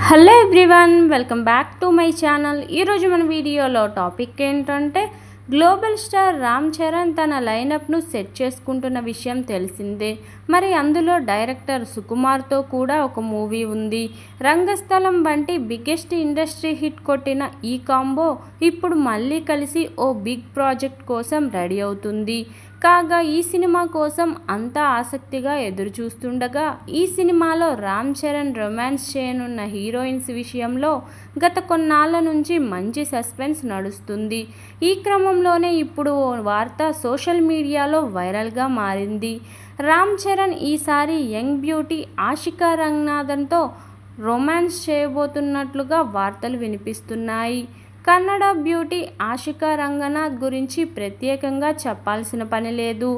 Hello everyone, welcome back to my channel. ఈరోజు మన వీడియోలో టాపిక్ ఏంటంటే గ్లోబల్ స్టార్ రామ్ చరణ్ తన లైనప్ను సెట్ చేసుకుంటున్న విషయం తెలిసిందే. మరి అందులో డైరెక్టర్ సుకుమార్తో కూడా ఒక మూవీ ఉంది. రంగస్థలం వంటి బిగ్గెస్ట్ ఇండస్ట్రీ హిట్ కొట్టిన ఈ కాంబో ఇప్పుడు మళ్ళీ కలిసి ఓ బిగ్ ప్రాజెక్ట్ కోసం రెడీ అవుతుంది. కాగా ఈ సినిమా కోసం అంతా ఆసక్తిగా ఎదురుచూస్తుండగా ఈ సినిమాలో రామ్ చరణ్ రొమాన్స్ చేయనున్న హీరోయిన్స్ విషయంలో గత కొన్నాళ్ళ నుంచి మంచి సస్పెన్స్ నడుస్తుంది. ఈ క్రమంలోనే ఇప్పుడు ఓ వార్త సోషల్ మీడియాలో వైరల్గా మారింది. రామ్ చరణ్ ఈసారి యంగ్ బ్యూటీ ఆషికా రంగనాథన్తో రొమాన్స్ చేయబోతున్నట్లుగా వార్తలు వినిపిస్తున్నాయి. కన్నడ బ్యూటీ ఆషికా రంగనాథ్ గురించి ప్రత్యేకంగా చెప్పాల్సిన పని లేదు.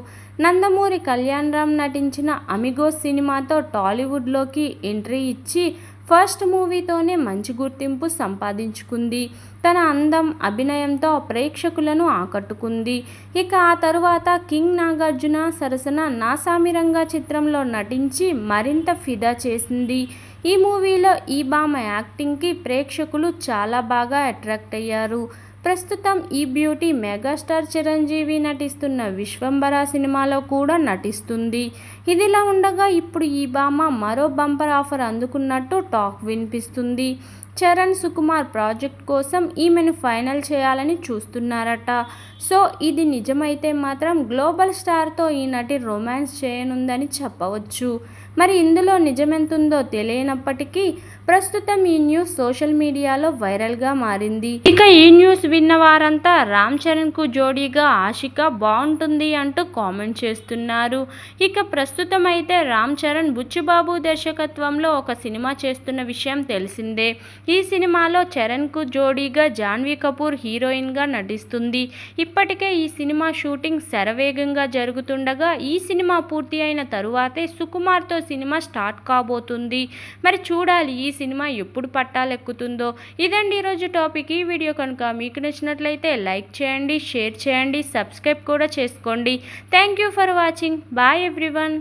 నందమూరి కళ్యాణ్ రామ్ నటించిన అమిగోస్ సినిమాతో టాలీవుడ్లోకి ఎంట్రీ ఇచ్చి ఫస్ట్ మూవీతోనే మంచి గుర్తింపు సంపాదించుకుంది. తన అందం, అభినయంతో ప్రేక్షకులను ఆకట్టుకుంది. ఇక ఆ తరువాత కింగ్ నాగార్జున సరసన నాసామిరంగా చిత్రంలో నటించి మరింత ఫిదా చేసింది. ఈ మూవీలో ఈ భామ యాక్టింగ్కి ప్రేక్షకులు చాలా బాగా అట్రాక్ట్ అయ్యారు. ప్రస్తుతం ఈ బ్యూటీ మెగాస్టార్ చిరంజీవి నటిస్తున్న విశ్వంబర సినిమాలో కూడా నటిస్తుంది. ఇదిలా ఉండగా ఇప్పుడు ఈ భామ మరో బంపర్ ఆఫర్ అందుకున్నట్టు టాక్ వినిపిస్తుంది. చరణ్, సుకుమార్ ప్రాజెక్ట్ కోసం ఈమెను ఫైనల్ చేయాలని చూస్తున్నారట. సో ఇది నిజమైతే మాత్రం గ్లోబల్ స్టార్తో ఈ నటి రొమాన్స్ చేయనుందని చెప్పవచ్చు. మరి ఇందులో నిజమెంతుందో తెలియనప్పటికీ ప్రస్తుతం ఈ న్యూస్ సోషల్ మీడియాలో వైరల్గా మారింది. ఇక ఈ న్యూస్ విన్న వారంతా రామ్ చరణ్కు జోడీగా ఆషిక బాగుంటుంది అంటూ కామెంట్ చేస్తున్నారు. ఇక ప్రస్తుతం అయితే రామ్ చరణ్ బుచ్చిబాబు దర్శకత్వంలో ఒక సినిమా చేస్తున్న విషయం తెలిసిందే. ఈ సినిమాలో చరణ్కు జోడీగా జాన్వీ కపూర్ హీరోయిన్గా నటిస్తుంది. ఇప్పటికే ఈ సినిమా షూటింగ్ శరవేగంగా జరుగుతుండగా ఈ సినిమా పూర్తి అయిన తరువాతే సుకుమార్తో సినిమా స్టార్ట్ కాబోతుంది. మరి చూడాలి ఈ సినిమా ఎప్పుడు పట్టాలెక్కుతుందో. ఇదండి ఈరోజు టాపిక్. ఈ వీడియో కనుక మీకు నచ్చినట్లయితే లైక్ చేయండి, షేర్ చేయండి, సబ్స్క్రైబ్ కూడా చేసుకోండి. Thank you for watching. Bye everyone.